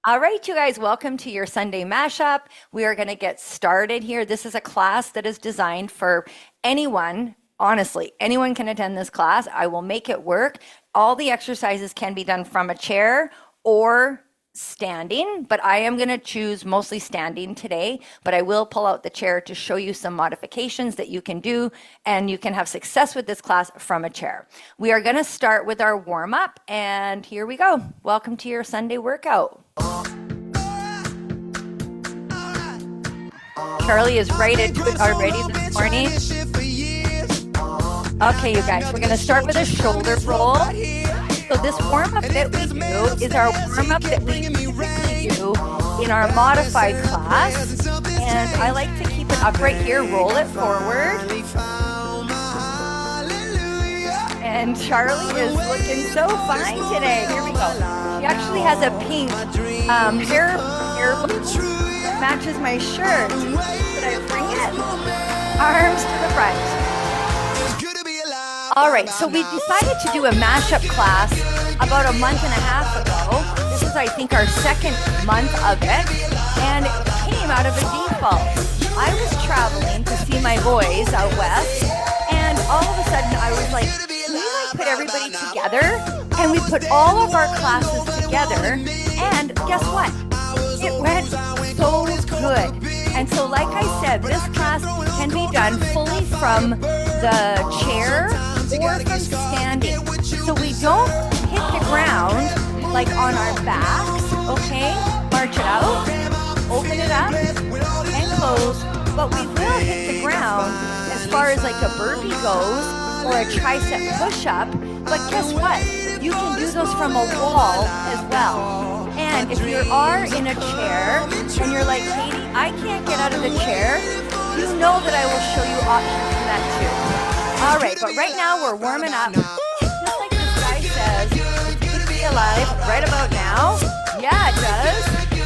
All right, you guys, welcome to your Sunday mashup. We are going to get started here. This is a class that is designed for anyone. Honestly, anyone can attend this class. I will make it work. All the exercises can be done from a chair or standing, but I am going to choose mostly standing today, but I will pull out the chair to show you some modifications that you can do, and you can have success with this class from a chair. We are going to start with our warm-up, and here we go. Welcome to your Sunday workout. Charlie is right into it already this morning. Okay, you guys, we're going to start with a shoulder roll. So this warm-up that we do is our warm-up that we typically do in our modified class. And I like to keep it upright here, roll it forward. And Charlie is looking so fine today. Here we go. He actually has a pink hair that matches my shirt. Did I bring it? Arms to the front. All right, so we decided to do a mashup class about a month and a half ago. This is, I think, our second month of it, and it came out of a default. I was traveling to see my boys out west, and all of a sudden I was like, can we put everybody together? And we put all of our classes together, and guess what? It went so good. And so, like I said, this class can be done fully from the chair or from standing. So we don't hit the ground like on our backs, okay? March it out, open it up, and close. But we will hit the ground as far as like a burpee goes or a tricep push-up. But guess what? You can do those from a wall as well. And if you are in a chair and you're like, Katie, I can't get out of the chair, you know that I will show you options for that too. All right, but right now we're warming up. Just like this guy says, it's good to be alive right about now. Yeah, it does.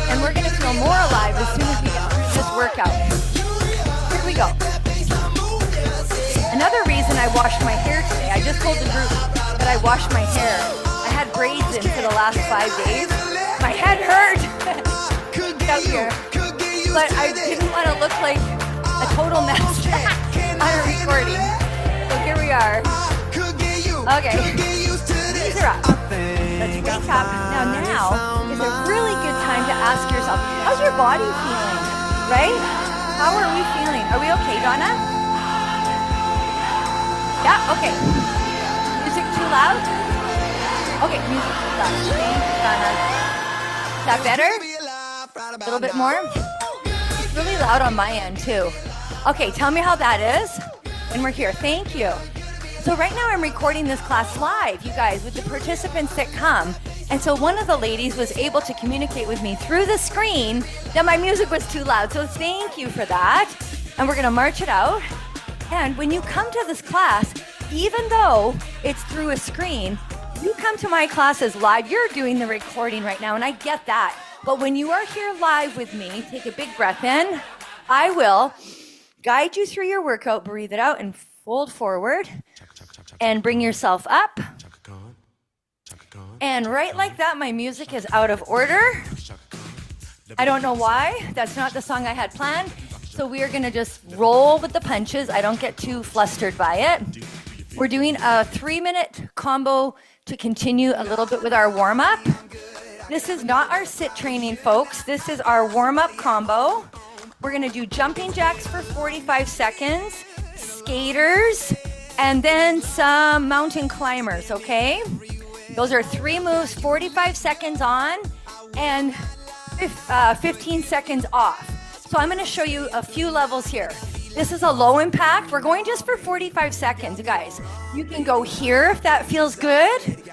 And we're going to feel more alive as soon as we get through this workout. Here we go. Another reason I washed my hair today, I just told the group that I washed my hair. I had braids in for the last 5 days. My head hurt out here. But I didn't want to look like a total mess on a recording. So here we are. Okay. Knees are up. Let's wake up. Now is a really good time to ask yourself, how's your body feeling? Right? How are we feeling? Are we okay, Donna? Yeah, okay. Music too loud? Okay, music too loud. Thank you, Donna. Is that better? A little bit more? It's really loud on my end too. Okay, tell me how that is. And we're here. Thank you. So right now I'm recording this class live, you guys, with the participants that come. And so one of the ladies was able to communicate with me through the screen that my music was too loud. So thank you for that. And we're going to march it out. And when you come to this class, even though it's through a screen, you come to my classes live. You're doing the recording right now, and I get that. But when you are here live with me, take a big breath in. I will guide you through your workout, breathe it out, and fold forward. And bring yourself up. And right like that, my music is out of order. I don't know why. That's not the song I had planned. So we are going to just roll with the punches. I don't get too flustered by it. We're doing a 3-minute combo to continue a little bit with our warm-up. This is not our sit training, folks. This is our warm-up combo. We're going to do jumping jacks for 45 seconds, skaters, and then some mountain climbers, okay? Those are 3 moves, 45 seconds on, and 15 seconds off. So I'm going to show you a few levels here. This is a low impact. We're going just for 45 seconds, guys. You can go here if that feels good.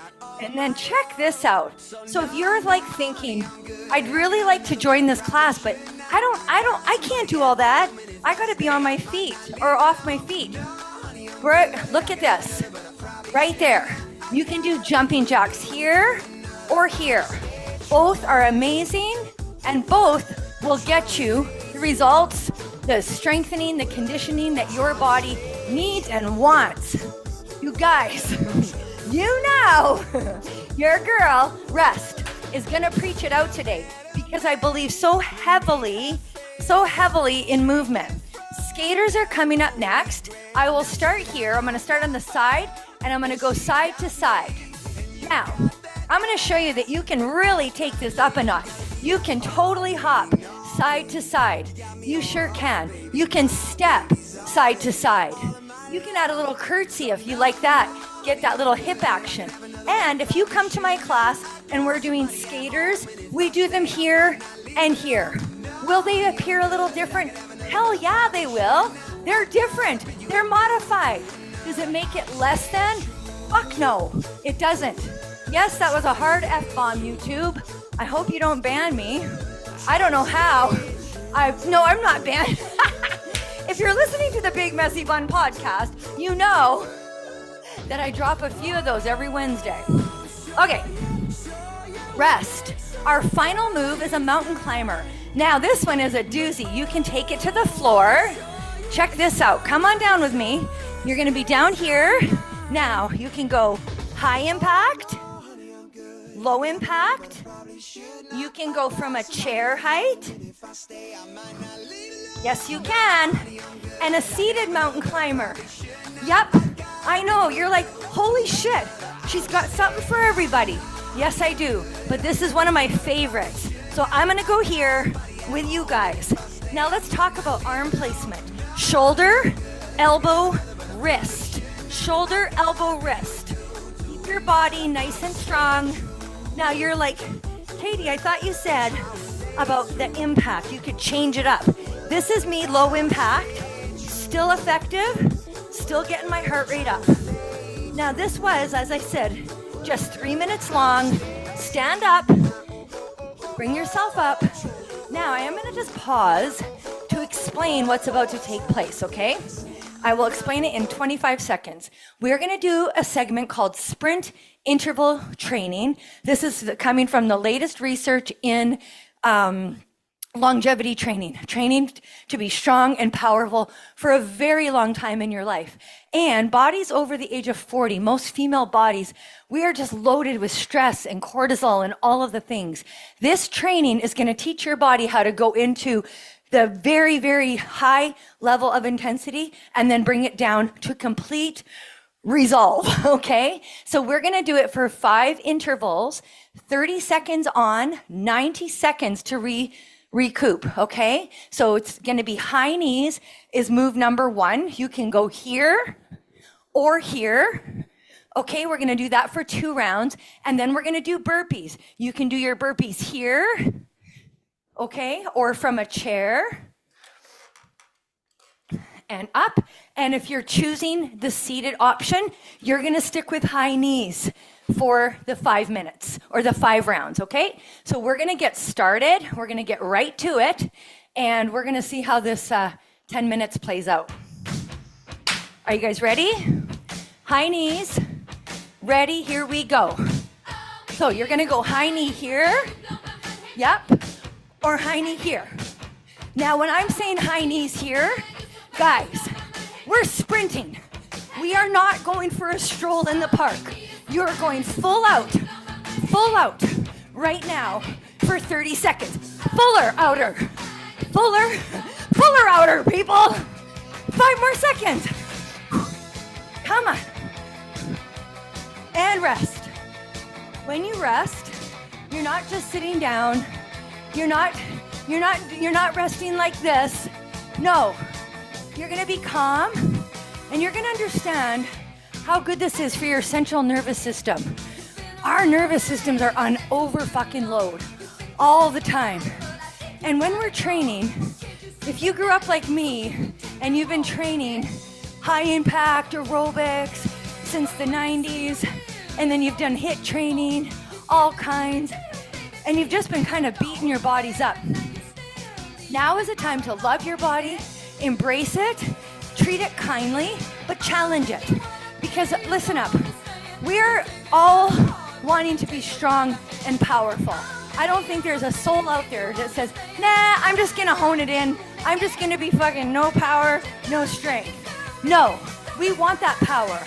And then check this out. So if you're like thinking, I'd really like to join this class, but I can't do all that. I got to be on my feet or off my feet. Right, look at this. Right there. You can do jumping jacks here or here. Both are amazing, and both will get you the results, the strengthening, the conditioning that your body needs and wants. You guys, you know, your girl, rest, is going to preach it out today because I believe so heavily in movement. Skaters are coming up next. I will start here. I'm going to start on the side and I'm going to go side to side. Now, I'm going to show you that you can really take this up a notch. You can totally hop side to side. You sure can. You can step side to side. You can add a little curtsy if you like that. Get that little hip action. And if you come to my class and we're doing skaters, we do them here and here. Will they appear a little different? Hell yeah, they will. They're different. They're modified. Does it make it less than? Fuck no, it doesn't. Yes, that was a hard F-bomb, YouTube. I hope you don't ban me. I don't know how. No, I'm not banned. If you're listening to the Big Messy Bun podcast, you know that I drop a few of those every Wednesday. Okay, rest. Our final move is a mountain climber. Now, this one is a doozy. You can take it to the floor. Check this out. Come on down with me. You're going to be down here. Now, you can go high impact, low impact. You can go from a chair height. Yes, you can. And a seated mountain climber. Yep, I know. You're like, holy shit, she's got something for everybody. Yes, I do. But this is one of my favorites. So I'm going to go here with you guys. Now let's talk about arm placement. Shoulder, elbow, wrist. Shoulder, elbow, wrist. Keep your body nice and strong. Now you're like, Katey, I thought you said about the impact. You could change it up. This is me, low impact. Still effective. Still getting my heart rate up. Now this was, as I said, just 3 minutes long. Stand up. Bring yourself up. Now I am going to just pause to explain what's about to take place, okay? I will explain it in 25 seconds. We're going to do a segment called sprint interval training. This is coming from the latest research in longevity training to be strong and powerful for a very long time in your life. And bodies over the age of 40, most female bodies, we are just loaded with stress and cortisol and all of the things. This training is going to teach your body how to go into the very, very high level of intensity and then bring it down to complete resolve, okay? So we're going to do it for 5 intervals, 30 seconds on, 90 seconds to recoup, okay? So it's going to be high knees is move number 1. You can go here or here. Okay, we're going to do that for 2 rounds. And then we're going to do burpees. You can do your burpees here, okay, or from a chair and up. And if you're choosing the seated option, you're going to stick with high knees for the 5 minutes or the 5 rounds, okay? So we're going to get started. We're going to get right to it. And we're going to see how this 10 minutes plays out. Are you guys ready? High knees. Ready? Here we go. So you're going to go high knee here. Yep. Or high knee here. Now, when I'm saying high knees here, guys, we're sprinting. We are not going for a stroll in the park. You're going full out right now for 30 seconds. Fuller outer, fuller outer, people. 5 more seconds. Come on. And rest. When you rest, you're not just sitting down. You're not resting like this. No. You're going to be calm and you're going to understand how good this is for your central nervous system. Our nervous systems are on over fucking load all the time. And when we're training, if you grew up like me and you've been training high impact aerobics since the 90s, and then you've done HIIT training, all kinds, and you've just been kind of beating your bodies up. Now is a time to love your body, embrace it, treat it kindly, but challenge it. Because listen up, we're all wanting to be strong and powerful. I don't think there's a soul out there that says, nah, I'm just gonna hone it in. I'm just gonna be fucking no power, no strength. No, we want that power.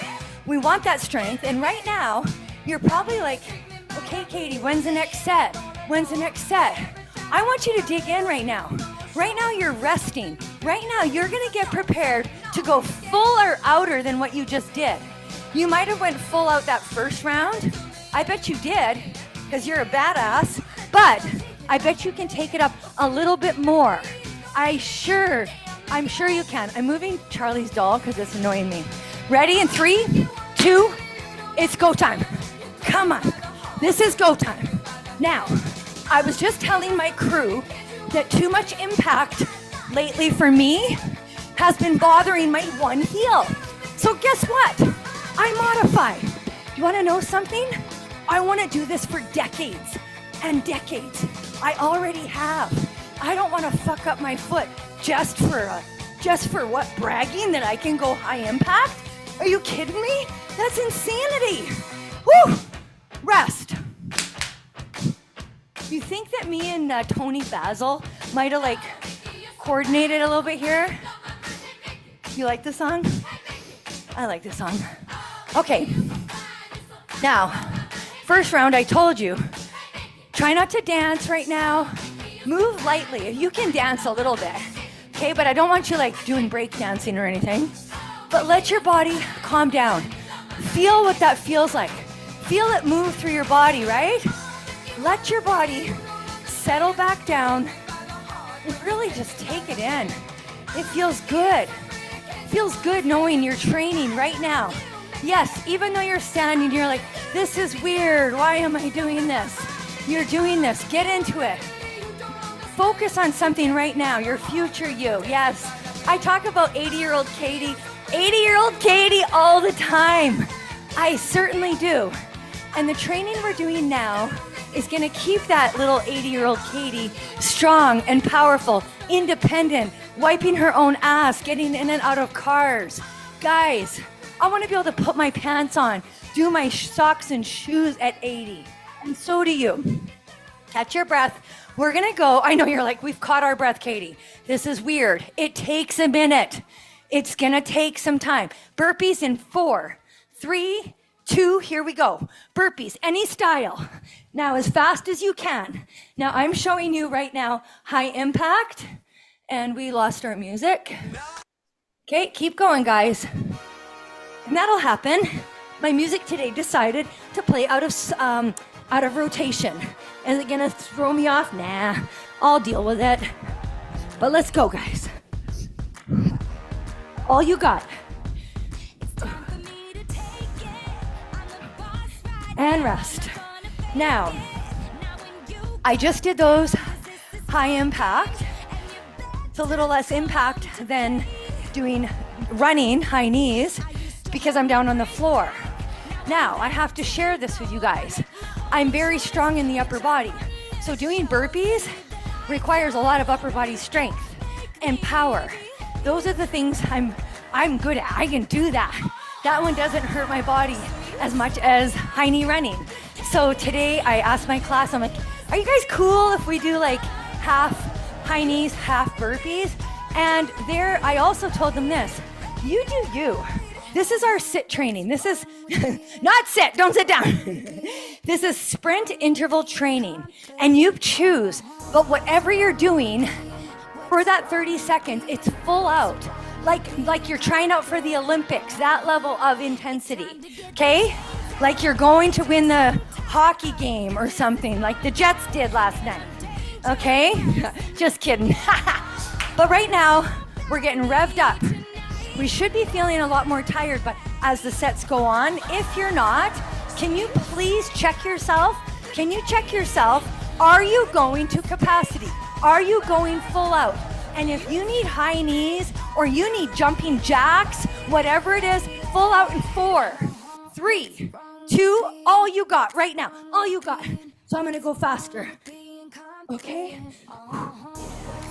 We want that strength. And right now, you're probably like, Okay, Katey, when's the next set? When's the next set? I want you to dig in right now. Right now you're resting. Right now you're gonna get prepared to go fuller outer than what you just did. You might have went full out that first round. I bet you did, because you're a badass, but I bet you can take it up a little bit more. I'm sure you can. I'm moving Charlie's doll because it's annoying me. Ready in 3, 2, it's go time. Come on, this is go time. Now, I was just telling my crew that too much impact lately for me has been bothering my one heel. So guess what? I modify. You wanna know something? I wanna do this for decades and decades. I already have. I don't wanna fuck up my foot just for what, bragging that I can go high impact? Are you kidding me? That's insanity. Woo! Rest. You think that me and Tony Basil might have like coordinated a little bit here? You like this song? I like this song. Okay. Now, first round I told you, try not to dance right now. Move lightly. You can dance a little bit. Okay, but I don't want you like doing break dancing or anything. But let your body calm down. Feel what that feels like. Feel it move through your body, right? Let your body settle back down and really just take it in. It feels good. It feels good knowing you're training right now. Yes, even though you're standing, you're like, this is weird. Why am I doing this? You're doing this. Get into it. Focus on something right now, your future you. Yes, I talk about 80-year-old Katey, 80-year-old Katey all the time. I certainly do. And the training we're doing now is gonna keep that little 80-year-old Katey strong and powerful, independent, wiping her own ass, getting in and out of cars. Guys, I wanna be able to put my pants on, do my socks and shoes at 80. And so do you. Catch your breath. We're gonna go. I know you're like, we've caught our breath, Katey. This is weird. It takes a minute. It's gonna take some time. Burpees in 4, 3, 2, here we go. Burpees, any style. Now, as fast as you can. Now, I'm showing you right now high impact, and we lost our music. Okay, keep going, guys. And that'll happen. My music today decided to play out of rotation. Is it gonna throw me off? Nah, I'll deal with it. But let's go, guys. All you got. And rest. Now, I just did those high impact. It's a little less impact than doing running high knees because I'm down on the floor. Now, I have to share this with you guys. I'm very strong in the upper body. So doing burpees requires a lot of upper body strength and power. Those are the things I'm good at. I can do that. That one doesn't hurt my body as much as high knee running. So today I asked my class, I'm like, are you guys cool if we do like half high knees, half burpees? And there I also told them this, you do you. This is our sit training. This is not sit, don't sit down. This is sprint interval training. And you choose, but whatever you're doing for that 30 seconds, it's full out. Like you're trying out for the Olympics, that level of intensity, okay? Like you're going to win the hockey game or something, like the Jets did last night, okay? Just kidding. But right now, we're getting revved up. We should be feeling a lot more tired, but as the sets go on, if you're not, can you please check yourself? Can you check yourself? Are you going to capacity? Are you going full out? And if you need high knees or you need jumping jacks, whatever it is, full out in 4, 3, 2, all you got right now, all you got. So I'm gonna go faster, okay?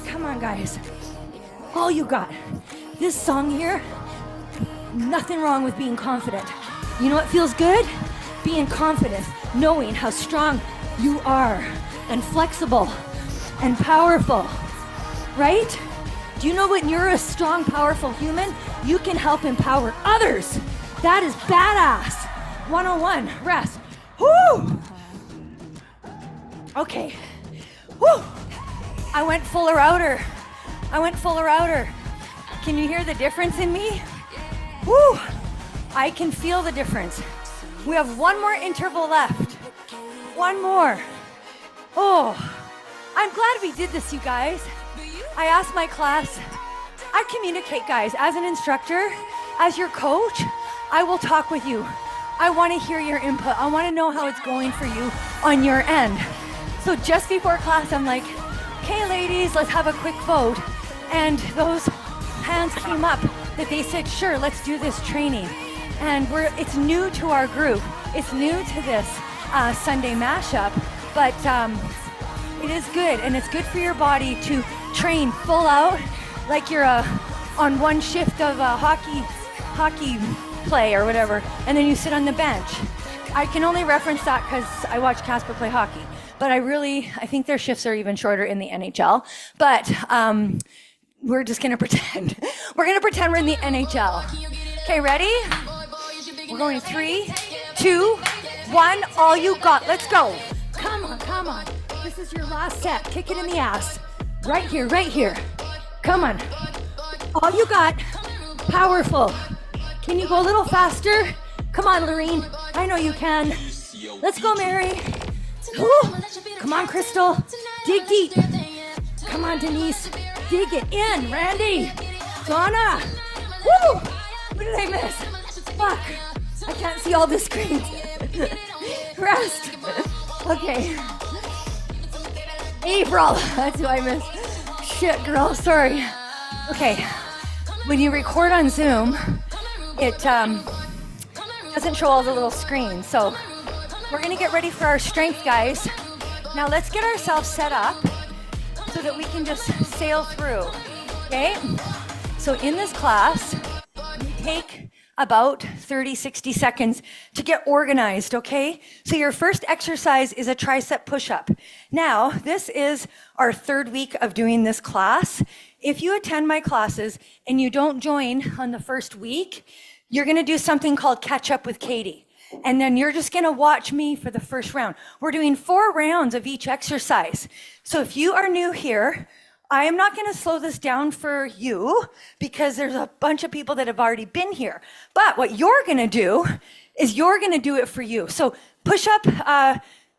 Come on, guys, all you got. This song here, nothing wrong with being confident. You know what feels good? Being confident, knowing how strong you are and flexible and powerful, right? Do you know when you're a strong, powerful human, you can help empower others? That is badass. 101, rest. Whoo! Okay. Woo! I went fuller outer. Can you hear the difference in me? Woo! I can feel the difference. We have one more interval left. One more. Oh, I'm glad we did this, you guys. I asked my class, I communicate, guys, as an instructor, as your coach, I will talk with you. I want to hear your input. I want to know how it's going for you on your end. So just before class, I'm like, okay, ladies, let's have a quick vote. And those hands came up that they said, sure, let's do this training. And it's new to our group. It's new to this Sunday mashup, but it is good, and it's good for your body to train full out, like you're on one shift of a hockey play or whatever, and then you sit on the bench. I can only reference that because I watch Casper play hockey, but I think their shifts are even shorter in the NHL. But we're just gonna pretend. We're gonna pretend we're in the NHL. Okay, ready? We're going 3, 2, 1. All you got. Let's go. Come on. This is your last set. Kick it in the ass. Right here. Come on. All you got. Powerful. Can you go a little faster? Come on, Lorene. I know you can. Let's go, Mary. Ooh. Come on, Crystal. Dig deep. Come on, Denise. Dig it in. Randy. Donna. Woo! What did I miss? Fuck. I can't see all the screens. Rest. Okay. April. That's who I missed. Shit, girl. Sorry. Okay. When you record on Zoom, it doesn't show all the little screens. So we're going to get ready for our strength, guys. Now let's get ourselves set up so that we can just sail through. Okay? So in this class, we take about 30, 60 seconds to get organized, okay? So your first exercise is a tricep push-up. Now, this is our third week of doing this class. If you attend my classes and you don't join on the first week, you're gonna do something called Catch Up with Katey. And then you're just gonna watch me for the first round. We're doing 4 rounds of each exercise. So if you are new here, I am not going to slow this down for you because there's a bunch of people that have already been here. But what you're going to do is you're going to do it for you. So push up,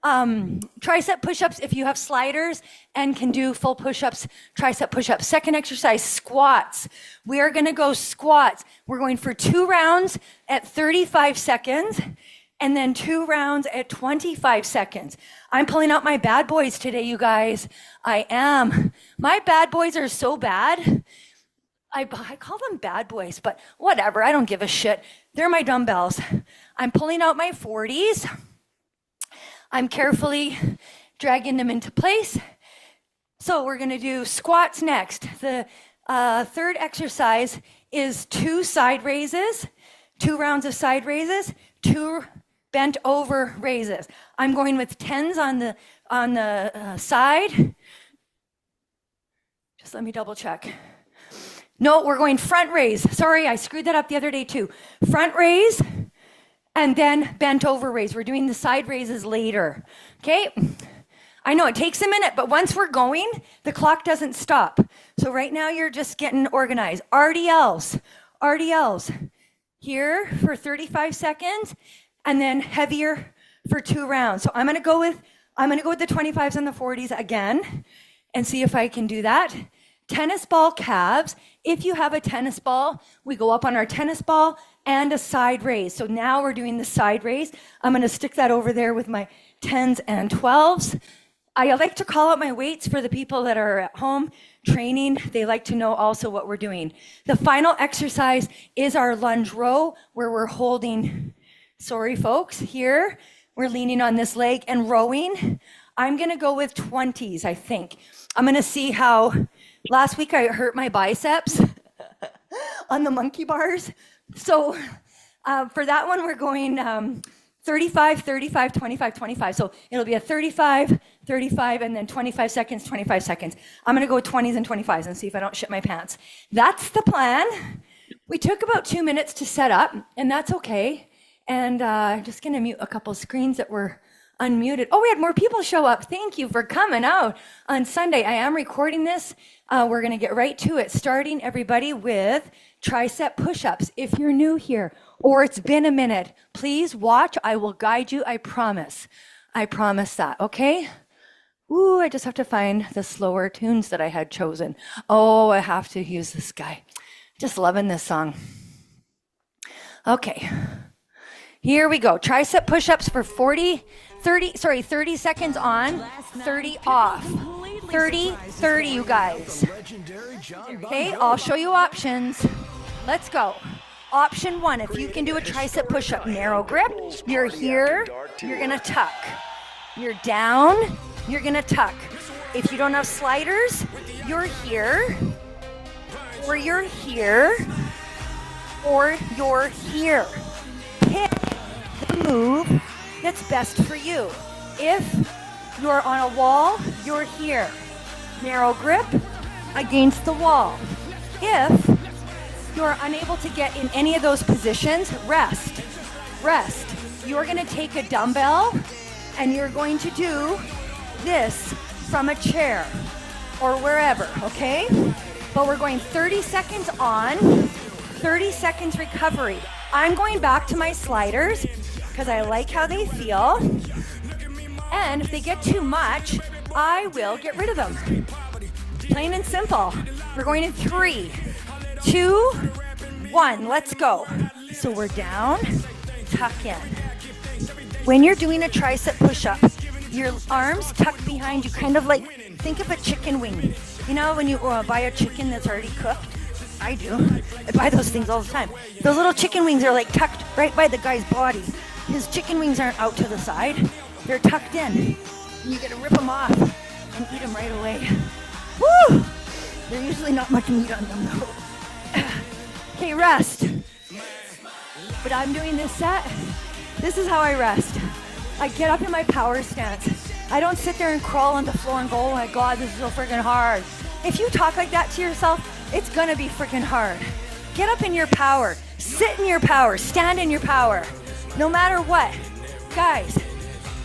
tricep push-ups if you have sliders and can do full push-ups, tricep push-ups. Second exercise, squats. We are going to go squats. We're going for 2 rounds at 35 seconds. And then 2 rounds at 25 seconds. I'm pulling out my bad boys today, you guys. I am. My bad boys are so bad. I call them bad boys, but whatever. I don't give a shit. They're my dumbbells. I'm pulling out my 40s. I'm carefully dragging them into place. So we're going to do squats next. The third exercise is 2 side raises, 2 rounds of side raises, 2 bent over raises. I'm going with 10s on the side. Just let me double check. No, we're going front raise. Sorry, I screwed that up the other day too. Front raise and then bent over raise. We're doing the side raises later. Okay? I know it takes a minute, but once we're going, the clock doesn't stop. So right now you're just getting organized. RDLs. Here for 35 seconds. And then heavier for 2 rounds. So I'm gonna go with the 25s and the 40s again and see if I can do that. Tennis ball calves. If you have a tennis ball, we go up on our tennis ball and a side raise. So now we're doing the side raise. I'm gonna stick that over there with my 10s and 12s. I like to call out my weights for the people that are at home training. They like to know also what we're doing. The final exercise is our lunge row where we're holding. Sorry, folks, here, we're leaning on this leg and rowing. I'm gonna go with 20s, I think. I'm gonna see how, last week I hurt my biceps on the monkey bars. So for that one, we're going 35, 35, 25, 25. So it'll be a 35, 35, and then 25 seconds, 25 seconds. I'm gonna go with 20s and 25s and see if I don't shit my pants. That's the plan. We took about 2 minutes to set up, and that's okay. And I'm just gonna mute a couple screens that were unmuted. Oh, we had more people show up. Thank you for coming out on Sunday. I am recording this. We're going to get right to it, starting everybody with tricep push-ups. If you're new here or it's been a minute, please watch. I will guide you. I promise. I promise that. Okay? Ooh, I just have to find the slower tunes that I had chosen. Oh, I have to use this guy. Just loving this song. Okay. Here we go. Tricep push-ups for 30 seconds on, 30 off. 30, you guys. Okay, I'll show you options. Let's go. Option 1, if you can do a tricep push-up, narrow grip, you're here, you're gonna tuck. You're down, you're gonna tuck. If you don't have sliders, you're here, or you're here, or you're here. Pick the move that's best for you. If you're on a wall, you're here. Narrow grip against the wall. If you're unable to get in any of those positions, rest. Rest. You're gonna take a dumbbell and you're going to do this from a chair or wherever, okay? But we're going 30 seconds on, 30 seconds recovery. I'm going back to my sliders because I like how they feel. And if they get too much, I will get rid of them. Plain and simple. We're going in 3, 2, 1. Let's go. So we're down, tuck in. When you're doing a tricep push-up, your arms tuck behind you, kind of like, think of a chicken wing. You know when you buy a chicken that's already cooked? I do. I buy those things all the time. Those little chicken wings are like tucked right by the guy's body. His chicken wings aren't out to the side. They're tucked in. And you gotta rip them off and eat them right away. Woo! There's usually not much meat on them though. Okay, rest. But I'm doing this set. This is how I rest. I get up in my power stance. I don't sit there and crawl on the floor and go, oh my God, this is so freaking hard. If you talk like that to yourself, it's gonna be freaking hard. Get up in your power. Sit in your power. Stand in your power. No matter what. Guys,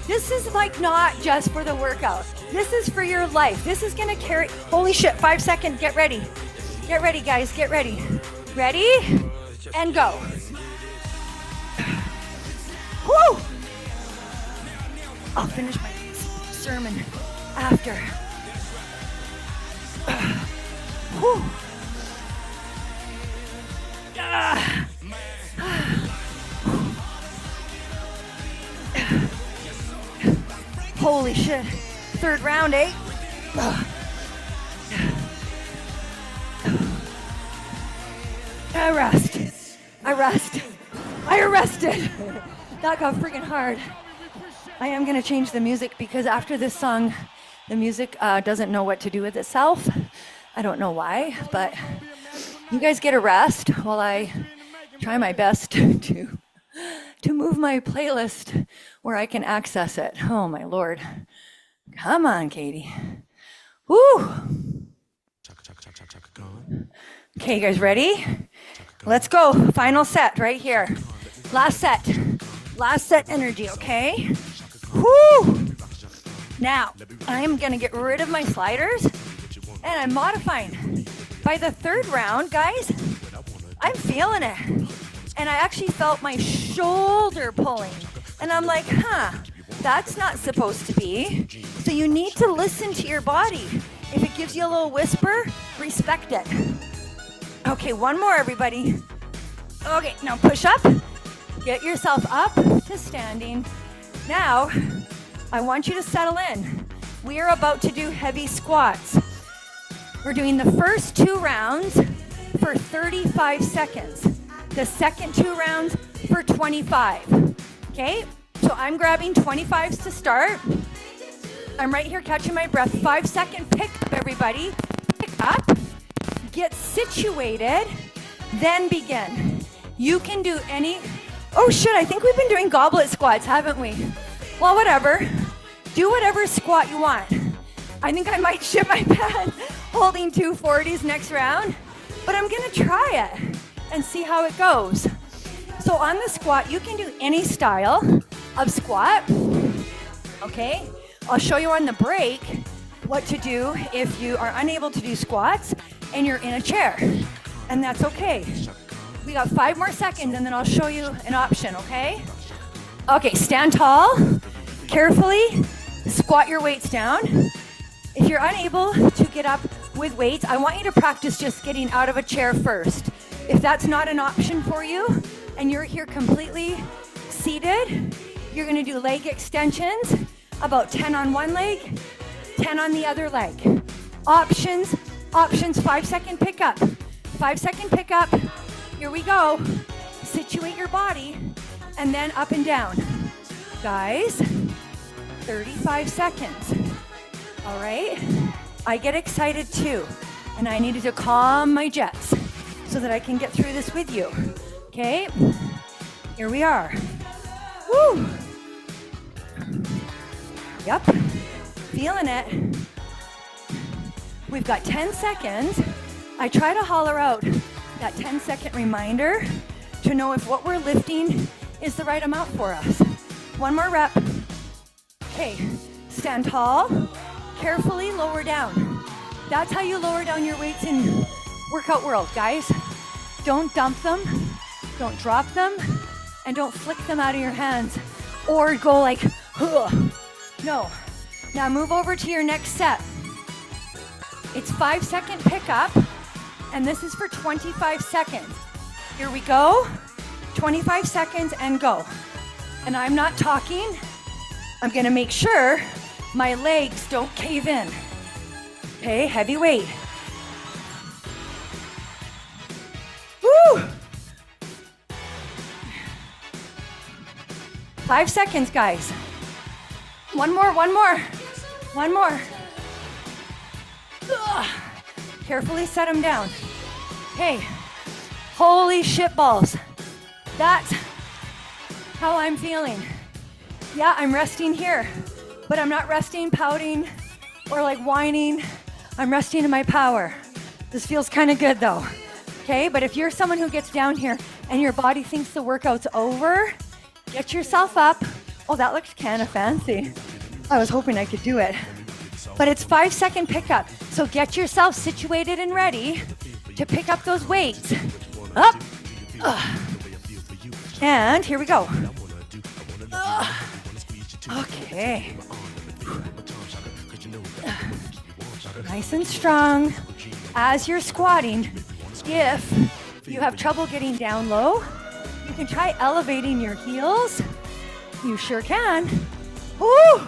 this is like not just for the workout. This is for your life. This is gonna carry, holy shit, 5 seconds, get ready. Get ready, guys, get ready. Ready? And go. Woo! I'll finish my sermon after. Whew. Holy shit. 3rd round, eh? I arrested. That got freaking hard. I am gonna change the music because after this song, the music doesn't know what to do with itself. I don't know why, but you guys get a rest while I try my best to move my playlist where I can access it. Oh my Lord. Come on, Katey. Woo! Okay, you guys ready? Let's go. Final set right here. Last set energy, okay? Woo! Now, I am gonna get rid of my sliders and I'm modifying. By the 3rd round, guys, I'm feeling it. And I actually felt my shoulder pulling. And I'm like, that's not supposed to be. So you need to listen to your body. If it gives you a little whisper, respect it. Okay, one more, everybody. Okay, now push up. Get yourself up to standing. Now, I want you to settle in. We are about to do heavy squats. We're doing the first 2 rounds for 35 seconds. The second 2 rounds for 25. Okay? So I'm grabbing 25s to start. I'm right here catching my breath. 5-second pick up, everybody. Pick up. Get situated. Then begin. You can do any... Oh shit, I think we've been doing goblet squats, haven't we? Well, whatever. Do whatever squat you want. I think I might shit my pants holding 240s next round, but I'm gonna try it and see how it goes. So on the squat, you can do any style of squat. Okay? I'll show you on the break what to do if you are unable to do squats and you're in a chair. And that's okay. We got 5 more seconds and then I'll show you an option, okay? Okay, stand tall. Carefully squat your weights down. If you're unable to get up with weights, I want you to practice just getting out of a chair first. If that's not an option for you and you're here completely seated, you're gonna do leg extensions, about 10 on one leg, 10 on the other leg. Options, 5-second pickup. 5-second pickup, here we go. Situate your body and then up and down. Guys, 35 seconds. All right, I get excited too, and I needed to calm my jets so that I can get through this with you. Okay, here we are. Woo! Yep, feeling it. We've got 10 seconds. I try to holler out that 10-second reminder to know if what we're lifting is the right amount for us. One more rep. Okay, stand tall. Carefully lower down. That's how you lower down your weights in workout world, guys. Don't dump them, don't drop them, and don't flick them out of your hands or go like, huh. No. Now move over to your next set. It's 5-second pickup, and this is for 25 seconds. Here we go. 25 seconds and go. And I'm not talking. I'm gonna make sure my legs don't cave in. Okay, heavy weight. Woo! 5 seconds, guys. One more. Ugh. Carefully set them down. Okay, holy shit balls. That's how I'm feeling. Yeah, I'm resting here, but I'm not resting, pouting, or like whining. I'm resting in my power. This feels kind of good though. Okay, but if you're someone who gets down here and your body thinks the workout's over, get yourself up. Oh, that looks kind of fancy. I was hoping I could do it. But it's 5-second pickup. So get yourself situated and ready to pick up those weights. Up. And here we go. Okay. Nice and strong. As you're squatting, if you have trouble getting down low, you can try elevating your heels. You sure can. Woo!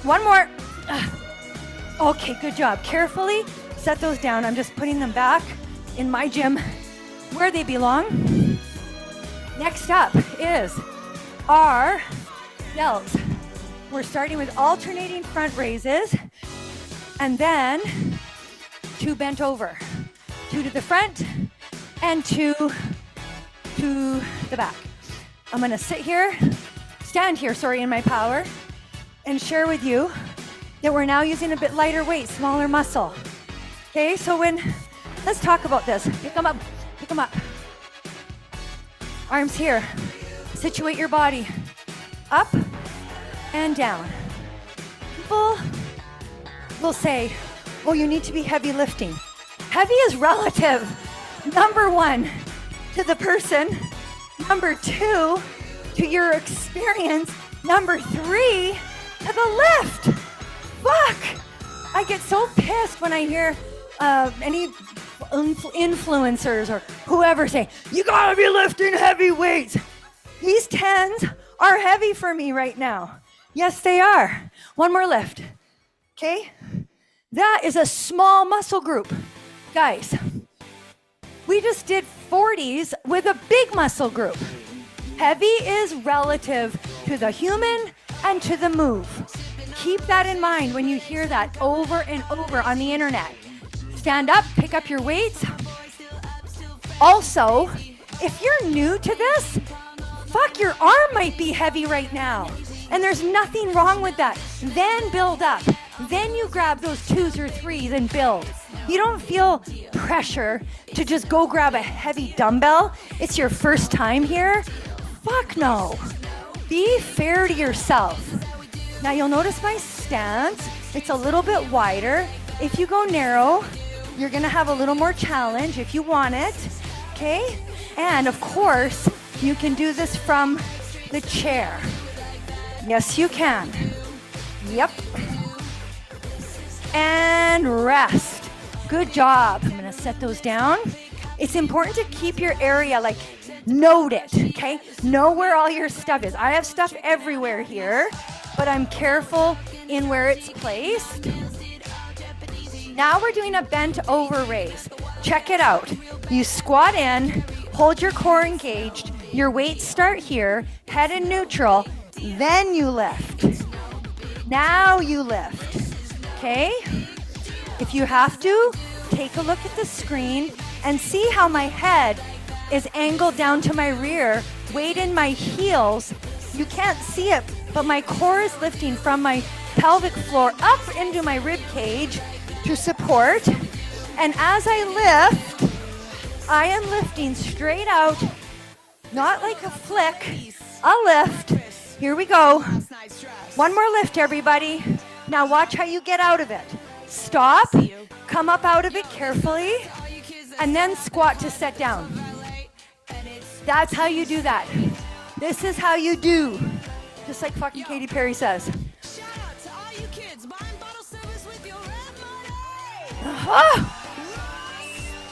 One more. Okay, good job. Carefully set those down. I'm just putting them back in my gym where they belong. Next up is our delts. We're starting with alternating front raises and then 2 bent over. 2 to the front and 2 to the back. I'm gonna stand here, in my power and share with you that we're now using a bit lighter weight, smaller muscle. Okay, so let's talk about this. Pick them up. Arms here. Situate your body. Up and down. People will say, oh, you need to be heavy lifting. Heavy is relative. Number 1, to the person. Number 2, to your experience. Number 3, to the lift. Fuck! I get so pissed when I hear any influencers or whoever say, you gotta be lifting heavy weights. These 10s are heavy for me right now. Yes, they are. One more lift. Okay? That is a small muscle group. Guys, we just did 40s with a big muscle group. Heavy is relative to the human and to the move. Keep that in mind when you hear that over and over on the internet. Stand up, pick up your weights. Also, if you're new to this, fuck, your arm might be heavy right now. And there's nothing wrong with that. Then build up. Then you grab those 2s or 3s and build. You don't feel pressure to just go grab a heavy dumbbell. It's your first time here. Fuck no. Be fair to yourself. Now you'll notice my stance, it's a little bit wider. If you go narrow, you're gonna have a little more challenge if you want it, okay? And of course, you can do this from the chair. Yes, you can. Yep. And rest. Good job. I'm gonna set those down. It's important to keep your area, like, note it, okay? Know where all your stuff is. I have stuff everywhere here, but I'm careful in where it's placed. Now we're doing a bent over raise. Check it out. You squat in, hold your core engaged, your weights start here, head in neutral, then you lift. Now you lift, okay? If you have to, take a look at the screen and see how my head is angled down to my rear, weight in my heels. You can't see it, but my core is lifting from my pelvic floor up into my rib cage to support. And as I lift, I am lifting straight out, not like a flick, a lift. Here we go. One more lift, everybody. Now watch how you get out of it. Stop, come up out of it carefully, and then squat to set down. That's how you do that. This is how you do. Just like fucking Katy Perry says.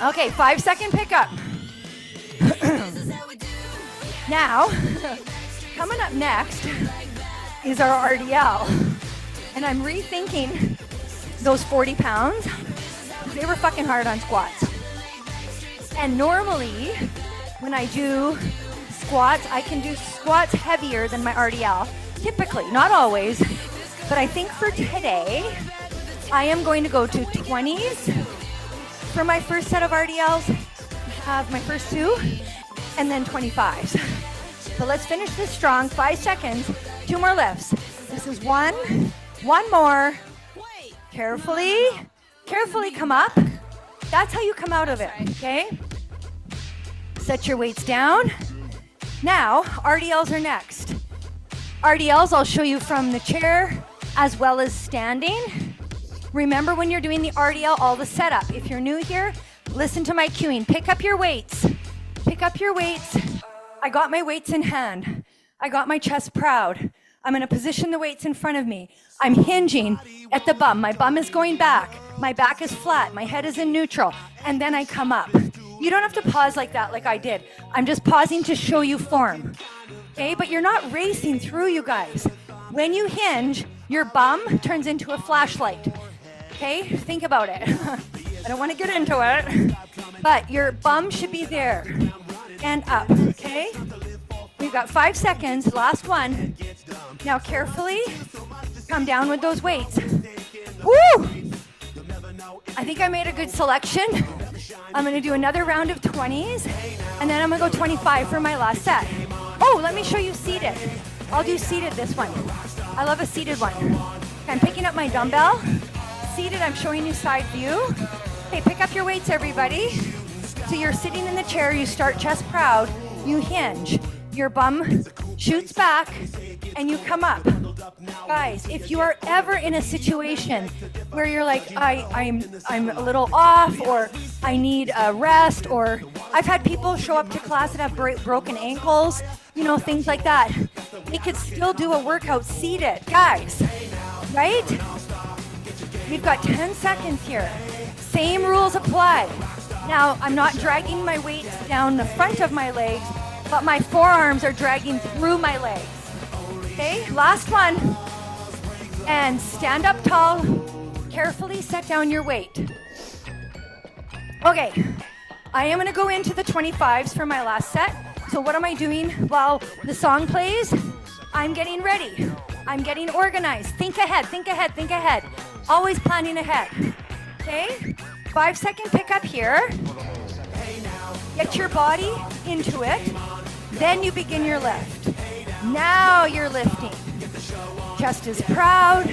Okay, 5-second pickup. Now, coming up next is our RDL. And I'm rethinking those 40 pounds. They were fucking hard on squats. And normally, when I do squats, I can do squats heavier than my RDL. Typically, not always. But I think for today, I am going to go to 20s for my first set of RDLs. Have my first two, and then 25s. So let's finish this strong. 5 seconds, 2 more lifts. This is one more. Carefully come up. That's how you come out of it, okay? Set your weights down. Now, RDLs are next. RDLs, I'll show you from the chair as well as standing. Remember when you're doing the RDL, all the setup. If you're new here, listen to my cueing. Pick up your weights. Pick up your weights. I got my weights in hand. I got my chest proud. I'm gonna position the weights in front of me. I'm hinging at the bum. My bum is going back. My back is flat. My head is in neutral. And then I come up. You don't have to pause like that like I did. I'm just pausing to show you form. Okay, but you're not racing through, you guys. When you hinge, your bum turns into a flashlight. Okay, think about it. I don't want to get into it, but your bum should be there and up, okay? We've got 5 seconds, last one. Now carefully come down with those weights. Woo! I think I made a good selection. I'm gonna do another round of 20s, and then I'm gonna go 25 for my last set. Oh, let me show you seated. I'll do seated this one. I love a seated one. Okay, I'm picking up my dumbbell. Seated, I'm showing you side view. Okay, pick up your weights, everybody. So you're sitting in the chair, you start chest proud, you hinge. Your bum shoots back, and you come up. Guys, if you are ever in a situation where you're like, I'm a little off, or I need a rest, or I've had people show up to class that have broken ankles, you know, things like that. They could still do a workout seated, guys, right? We've got 10 seconds here. Same rules apply. Now, I'm not dragging my weights down the front of my legs, but my forearms are dragging through my legs. Okay, last one. And stand up tall. Carefully set down your weight. Okay, I am gonna go into the 25s for my last set. So what am I doing while the song plays? I'm getting ready. I'm getting organized. Think ahead, think ahead, think ahead. Always planning ahead. Okay, 5-second pickup here. Get your body into it. Then you begin your lift. Now you're lifting. Chest is proud.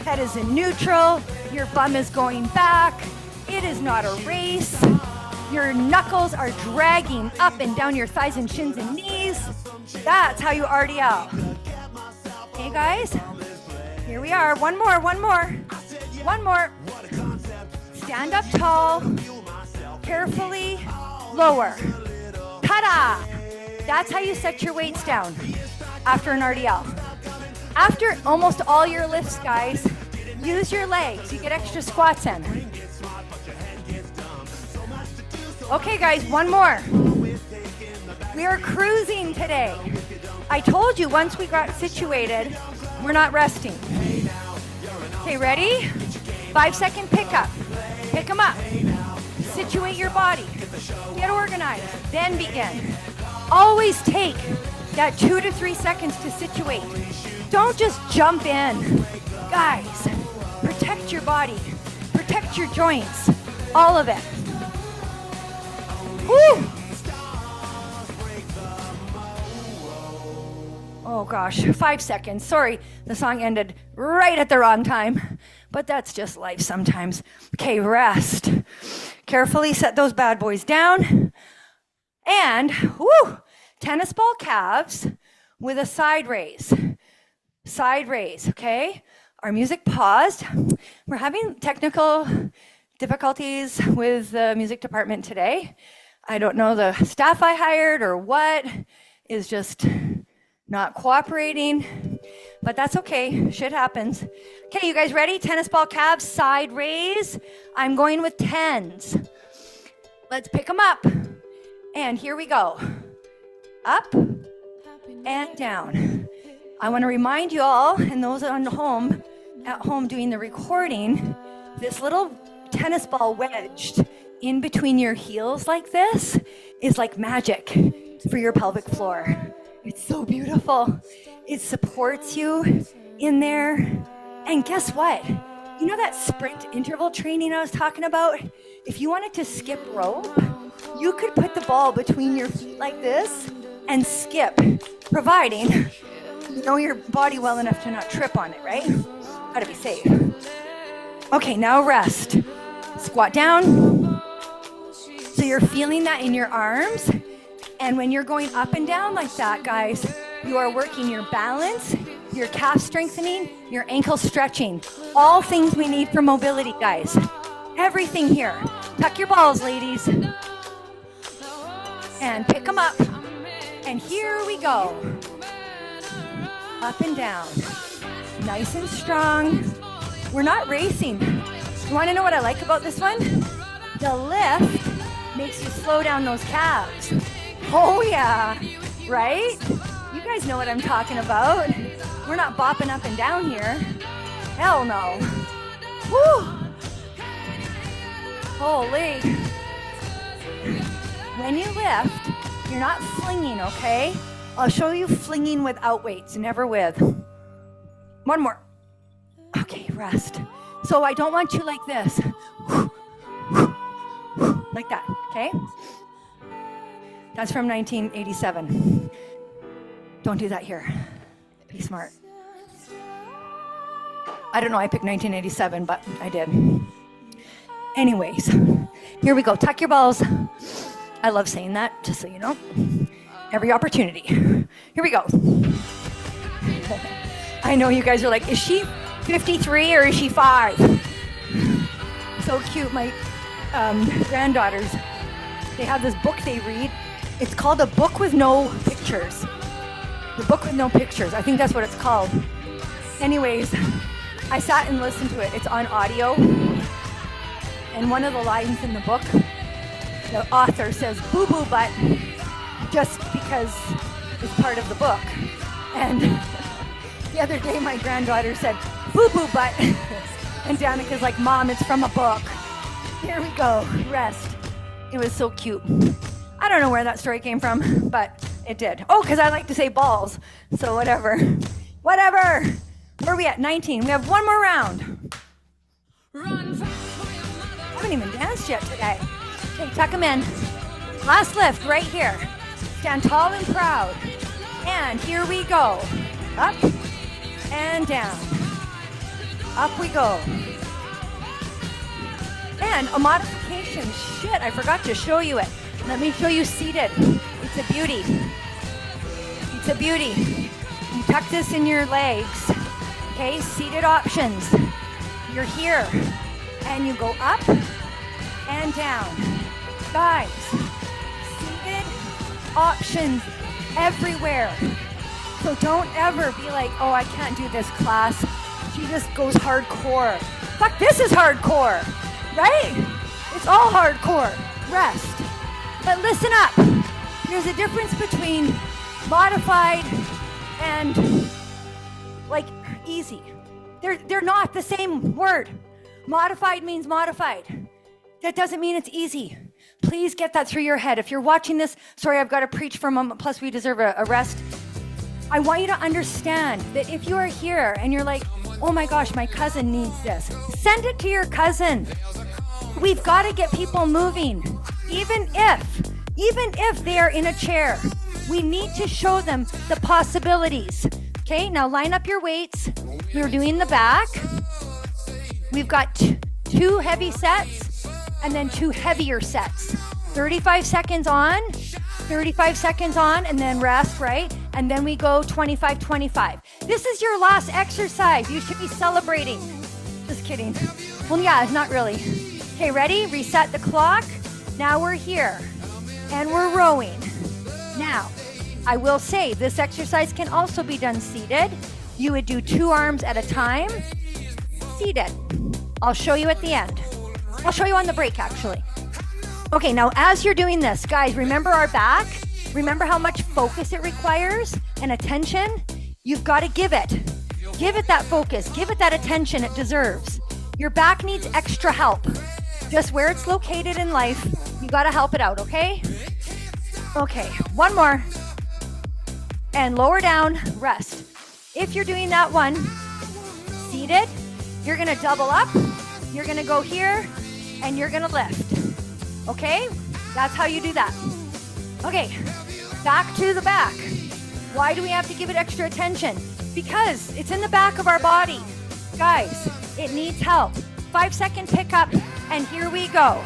Head is in neutral. Your bum is going back. It is not a race. Your knuckles are dragging up and down your thighs and shins and knees. That's how you RDL. Okay, guys? Here we are. One more. One more. Stand up tall. Carefully lower. Ta-da! That's how you set your weights down after an RDL. After almost all your lifts, guys, use your legs. You get extra squats in. Okay, guys, one more. We are cruising today. I told you once we got situated, we're not resting. Okay, ready? 5-second pickup. Pick them up. Situate your body. Get organized. Then begin. Always take that 2 to 3 seconds to situate. Don't just jump in. Guys, protect your body. Protect your joints. All of it. Woo! Oh gosh, 5 seconds. Sorry, the song ended right at the wrong time, but that's just life sometimes. Okay, rest. Carefully set those bad boys down. And, woo, tennis ball calves with a side raise. Side raise, okay? Our music paused. We're having technical difficulties with the music department today. I don't know the staff I hired or what is just not cooperating, but that's okay. Shit happens. Okay, you guys ready? Tennis ball calves, side raise. I'm going with 10s. Let's pick them up. And here we go. Up and down. I want to remind you all, and those at home doing the recording, this little tennis ball wedged in between your heels like this is like magic for your pelvic floor. It's so beautiful. It supports you in there. And guess what? You know that sprint interval training I was talking about? If you wanted to skip rope, you could put the ball between your feet like this and skip, providing you know your body well enough to not trip on it, right? Gotta be safe. Okay, now rest. Squat down. So you're feeling that in your arms. And when you're going up and down like that, guys, you are working your balance, your calf strengthening, your ankle stretching. All things we need for mobility, guys. Everything here. Tuck your balls, ladies. And pick them up. And here we go. Up and down. Nice and strong. We're not racing. You want to know what I like about this one? The lift makes you slow down those calves. Oh yeah, right? You guys know what I'm talking about. We're not bopping up and down here. Hell no. Woo! Holy. When you lift, you're not flinging, okay? I'll show you flinging without weights, never with. One more. Okay, rest. So I don't want you like this. Like that, okay? That's from 1987. Don't do that here. Be smart. I don't know, I picked 1987, but I did. Anyways, here we go. Tuck your balls. I love saying that, just so you know. Every opportunity. Here we go. I know you guys are like, is she 53 or is she 5? So cute. My granddaughters, they have this book they read. It's called A Book with No Pictures. The Book with No Pictures. I think that's what it's called. Anyways, I sat and listened to it. It's on audio. And one of the lines in the book, the author says, boo-boo butt, just because it's part of the book. And the other day, my granddaughter said, boo-boo butt. And Danica's like, Mom, it's from a book. Here we go. Rest. It was so cute. I don't know where that story came from, but it did. Oh, because I like to say balls. So whatever. Whatever. Where are we at? 19. We have one more round. I haven't even danced yet today. Okay, tuck them in. Last lift right here. Stand tall and proud. And here we go. Up and down. Up we go. And a modification. Shit, I forgot to show you it. Let me show you seated. It's a beauty. It's a beauty. You tuck this in your legs. Okay, seated options. You're here and you go up and down. Guys, seated options everywhere. So don't ever be like, oh, I can't do this class. She just goes hardcore. Fuck, this is hardcore, right? It's all hardcore. Rest. But listen up. There's a difference between modified and like easy. They're not the same word. Modified means modified. That doesn't mean it's easy. Please get that through your head. If you're watching this, sorry, I've got to preach for a moment, plus we deserve a rest. I want you to understand that if you are here and you're like, oh my gosh, my cousin needs this, send it to your cousin. We've got to get people moving. Even if they are in a chair, we need to show them the possibilities. Okay, now line up your weights. We're doing the back. We've got two heavy sets and then two heavier sets. 35 seconds on, 35 seconds on, and then rest, right? And then we go 25, 25. This is your last exercise. You should be celebrating. Just kidding. Well, yeah, not really. Okay, ready? Reset the clock. Now we're here and we're rowing. Now, I will say this exercise can also be done seated. You would do 2 arms at a time, seated. I'll show you at the end. I'll show you on the break, actually. Okay, now as you're doing this, guys, remember our back? Remember how much focus it requires and attention? You've got to give it. Give it that focus. Give it that attention it deserves. Your back needs extra help. Just where it's located in life, you got to help it out, okay? Okay, one more. And lower down, rest. If you're doing that one, seated, you're gonna double up, you're gonna go here, and you're gonna lift. Okay? That's how you do that. Okay, back to the back. Why do we have to give it extra attention? Because it's in the back of our body. Guys, it needs help. 5-second pickup, and here we go.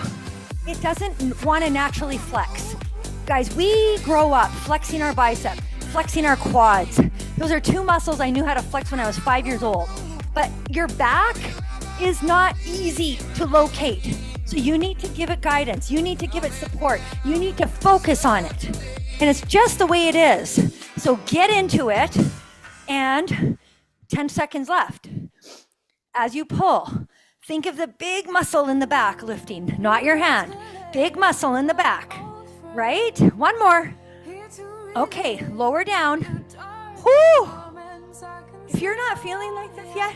It doesn't want to naturally flex. Guys, we grow up flexing our bicep, flexing our quads. Those are 2 muscles I knew how to flex when I was 5 years old. But your back is not easy to locate. So you need to give it guidance. You need to give it support. You need to focus on it. And it's just the way it is. So get into it, and 10 seconds left. As you pull, think of the big muscle in the back lifting, not your hand. Big muscle in the back, right? One more. Okay, lower down. Whoo! If you're not feeling like this yet,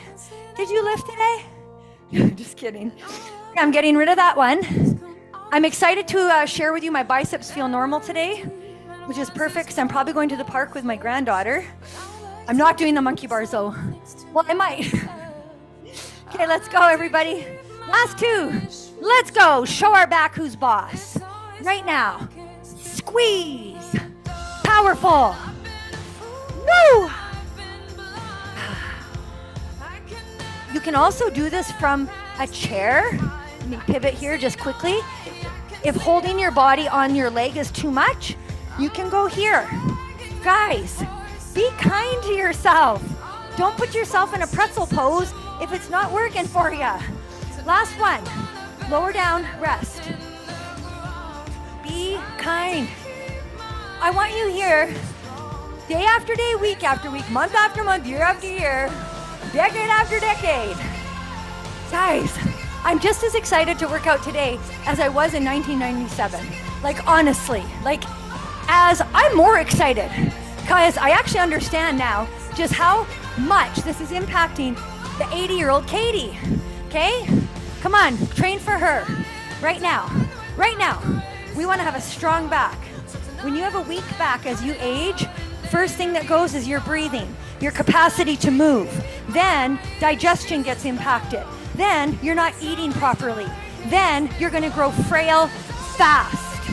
did you lift today? Just kidding. I'm getting rid of that one. I'm excited to share with you my biceps feel normal today, which is perfect because I'm probably going to the park with my granddaughter. I'm not doing the monkey bars though. Well, I might. Okay, let's go everybody. Last 2. Let's go. Show our back who's boss. Right now. Squeeze. Powerful. Woo! You can also do this from a chair. Let me pivot here just quickly. If holding your body on your leg is too much, you can go here. Guys, be kind to yourself. Don't put yourself in a pretzel pose if it's not working for you. Last one. Lower down, rest. Be kind. I want you here day after day, week after week, month after month, year after year, decade after decade. Guys, I'm just as excited to work out today as I was in 1997. Like, honestly, as I'm more excited because I actually understand now just how much this is impacting the 80-year-old Katey. Okay? Come on, train for her. Right now. Right now. We want to have a strong back. When you have a weak back as you age, first thing that goes is your breathing, your capacity to move. Then digestion gets impacted. Then you're not eating properly. Then you're going to grow frail fast.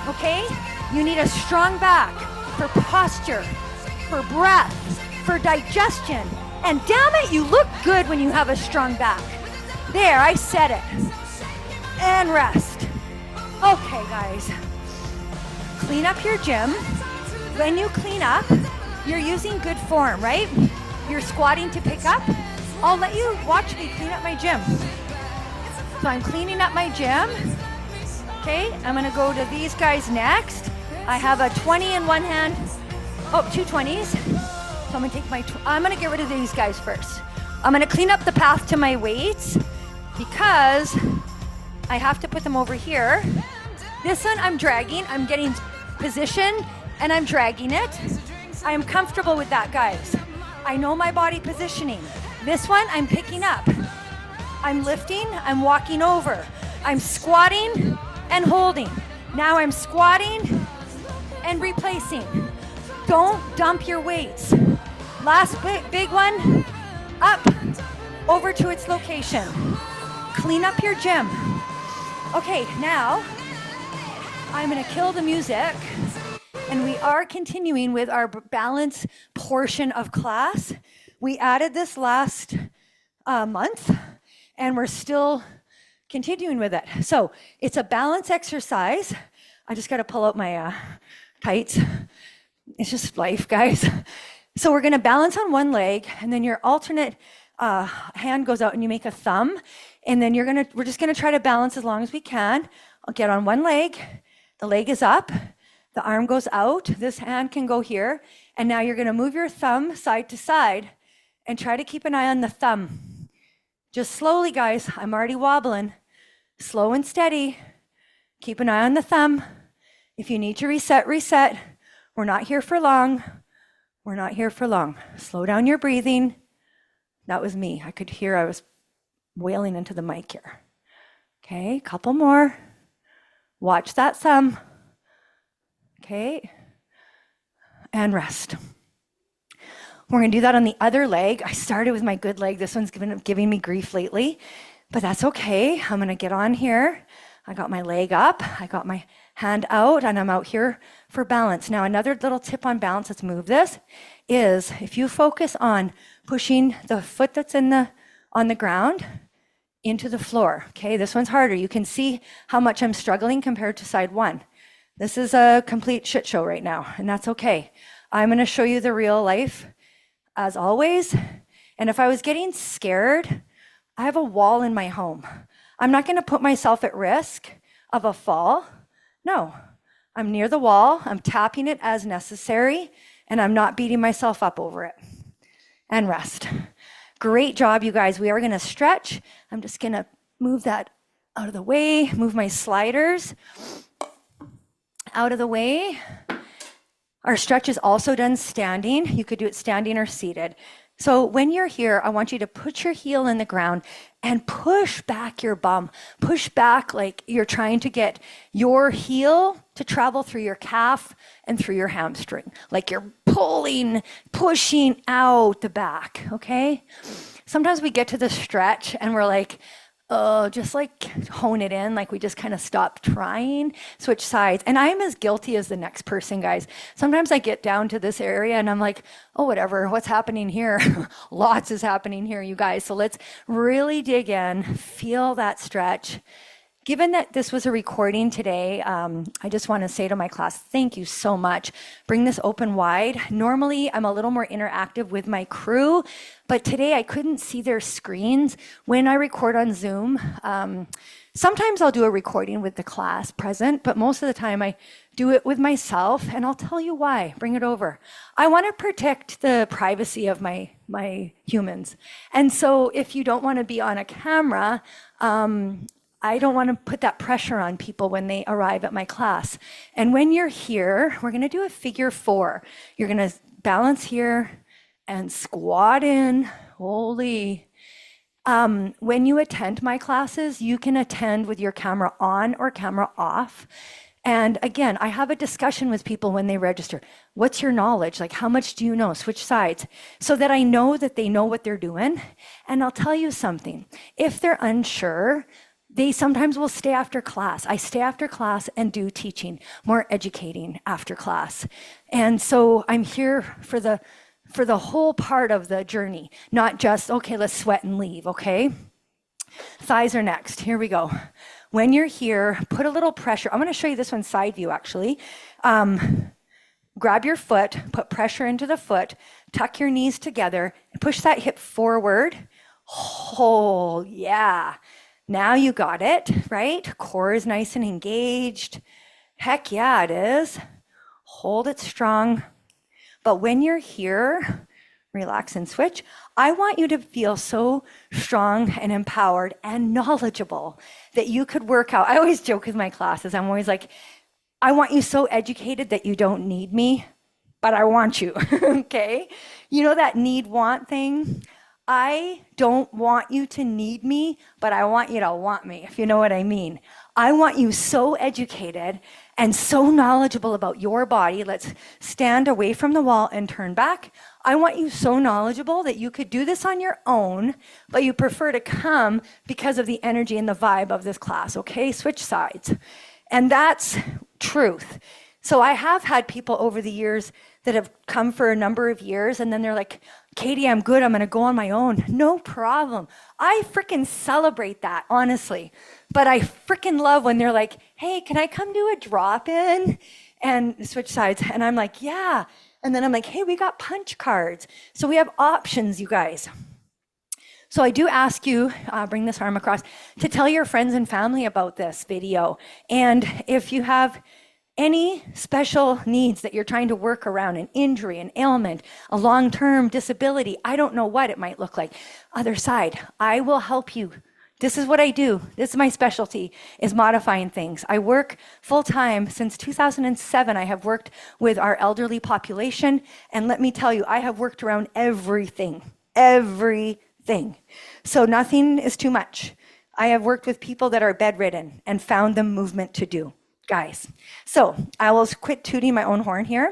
Okay? You need a strong back for posture, for breath, for digestion. And damn it, you look good when you have a strong back. There, I said it. And rest. Okay, guys. Clean up your gym. When you clean up, you're using good form, right? you're squatting to pick up, I'll let you watch me clean up my gym. So I'm cleaning up my gym. Okay, I'm gonna go to these guys next. I have a 20 in one hand. Oh, 2 20s. So I'm gonna take my, I'm gonna get rid of these guys first. I'm gonna clean up the path to my weights because I have to put them over here. This one I'm dragging, I'm getting position and I'm dragging it. I am comfortable with that, guys. I know my body positioning. This one I'm picking up. I'm lifting, I'm walking over. I'm squatting and holding. Now I'm squatting and replacing. Don't dump your weights. Last big one, up, over to its location. Clean up your gym. Okay, now I'm gonna kill the music and we are continuing with our balance portion of class. We added this last month and we're still continuing with it. So it's a balance exercise. I just gotta pull out my tights. It's just life, guys. So we're gonna balance on one leg and then your alternate hand goes out and you make a thumb. And then we're just gonna try to balance as long as we can. I'll get on one leg, the leg is up, the arm goes out, this hand can go here. And now you're gonna move your thumb side to side and try to keep an eye on the thumb. Just slowly, guys, I'm already wobbling. Slow and steady, keep an eye on the thumb. If you need to reset, reset. We're not here for long. We're not here for long. Slow down your breathing. That was me. I could hear I was wailing into the mic here. Okay, couple more. Watch that thumb. Okay, and rest. We're gonna do that on the other leg. I started with my good leg. This one's giving me grief lately, but that's okay. I'm gonna get on here. I got my leg up, I got my hand out, and I'm out here for balance. Now, another little tip on balance, let's move this, is if you focus on pushing the foot that's on the ground into the floor, okay? This one's harder. You can see how much I'm struggling compared to side one. This is a complete shit show right now, and that's okay. I'm gonna show you the real life, as always, and if I was getting scared, I have a wall in my home. I'm not gonna put myself at risk of a fall. No, I'm near the wall, I'm tapping it as necessary, and I'm not beating myself up over it. And rest. Great job, you guys. We are gonna stretch. I'm just gonna move that out of the way, move my sliders out of the way. Our stretch is also done standing. You could do it standing or seated. So when you're here, I want you to put your heel in the ground and push back your bum. Push back like you're trying to get your heel to travel through your calf and through your hamstring. Like you're pulling, pushing out the back, okay? Sometimes we get to the stretch and we're like, oh, just like hone it in, like we just kind of stop trying, switch sides. And I'm as guilty as the next person, guys. Sometimes I get down to this area and I'm like, oh, whatever, what's happening here? Lots is happening here, you guys. So let's really dig in, feel that stretch. Given that this was a recording today, I just want to say to my class, thank you so much. Bring this open wide. Normally, I'm a little more interactive with my crew, but today I couldn't see their screens. When I record on Zoom, sometimes I'll do a recording with the class present, but most of the time I do it with myself, and I'll tell you why. Bring it over. I want to protect the privacy of my humans. And so if you don't want to be on a camera, I don't want to put that pressure on people when they arrive at my class. And when you're here, we're going to do a figure 4. You're going to balance here and squat in. Holy. When you attend my classes, you can attend with your camera on or camera off. And again, I have a discussion with people when they register. What's your knowledge? Like, how much do you know? Switch sides. So that I know that they know what they're doing. And I'll tell you something. If they're unsure, they sometimes will stay after class. I stay after class and do teaching, more educating after class. And so I'm here for the whole part of the journey, not just, okay, let's sweat and leave, okay? Thighs are next. Here we go. When you're here, put a little pressure. I'm going to show you this one side view, actually. Grab your foot, put pressure into the foot, tuck your knees together, and push that hip forward. Hold, yeah. Now you got it, right? Core is nice and engaged. Heck yeah, it is. Hold it strong. But when you're here, relax and switch. I want you to feel so strong and empowered and knowledgeable that you could work out. I always joke with my classes. I'm always like, I want you so educated that you don't need me, but I want you, okay? You know that need-want thing? I don't want you to need me, but I want you to want me, if you know what I mean. I want you so educated and so knowledgeable about your body. Let's stand away from the wall and turn back. I want you so knowledgeable that you could do this on your own, but you prefer to come because of the energy and the vibe of this class, okay? Switch sides. And that's truth. So I have had people over the years that have come for a number of years, and then they're like, Katey, I'm good, I'm gonna go on my own. No problem. I freaking celebrate that, honestly. But I freaking love when they're like, hey, can I come do a drop-in? And switch sides. And I'm like, yeah. And then I'm like, hey, we got punch cards. So we have options, you guys. So I do ask you, bring this arm across, to tell your friends and family about this video. And if you have any special needs that you're trying to work around, an injury, an ailment, a long-term disability, I don't know what it might look like. Other side, I will help you. This is what I do. This is my specialty, is modifying things. I work full-time. Since 2007, I have worked with our elderly population. And let me tell you, I have worked around everything. So nothing is too much. I have worked with people that are bedridden and found them movement to do. Guys, so I will quit tooting my own horn here,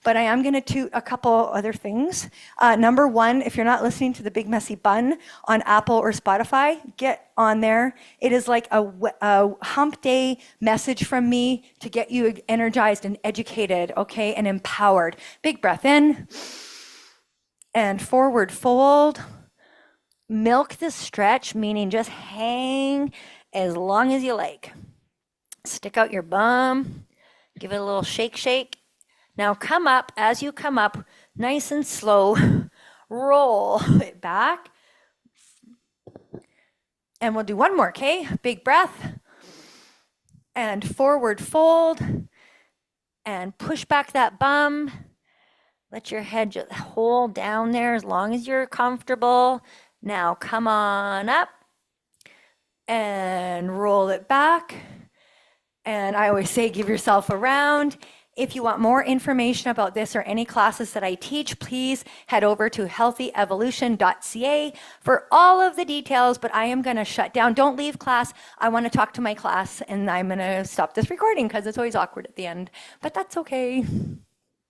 but I am going to toot a couple other things. Number one, if you're not listening to The Big Messy Bun on Apple or Spotify, get on there. It is like a hump day message from me to get you energized and educated, okay, and empowered. Big breath in and forward fold. Milk the stretch, meaning just hang as long as you like. Stick out your bum, give it a little shake. Now come up, as you come up, nice and slow, roll it back. And we'll do one more, okay? Big breath. And forward fold. And push back that bum. Let your head just hold down there as long as you're comfortable. Now come on up. And roll it back. And I always say, give yourself a round. If you want more information about this or any classes that I teach, please head over to healthyevolution.ca for all of the details, but I am going to shut down. Don't leave class. I want to talk to my class, and I'm going to stop this recording because it's always awkward at the end, but that's okay.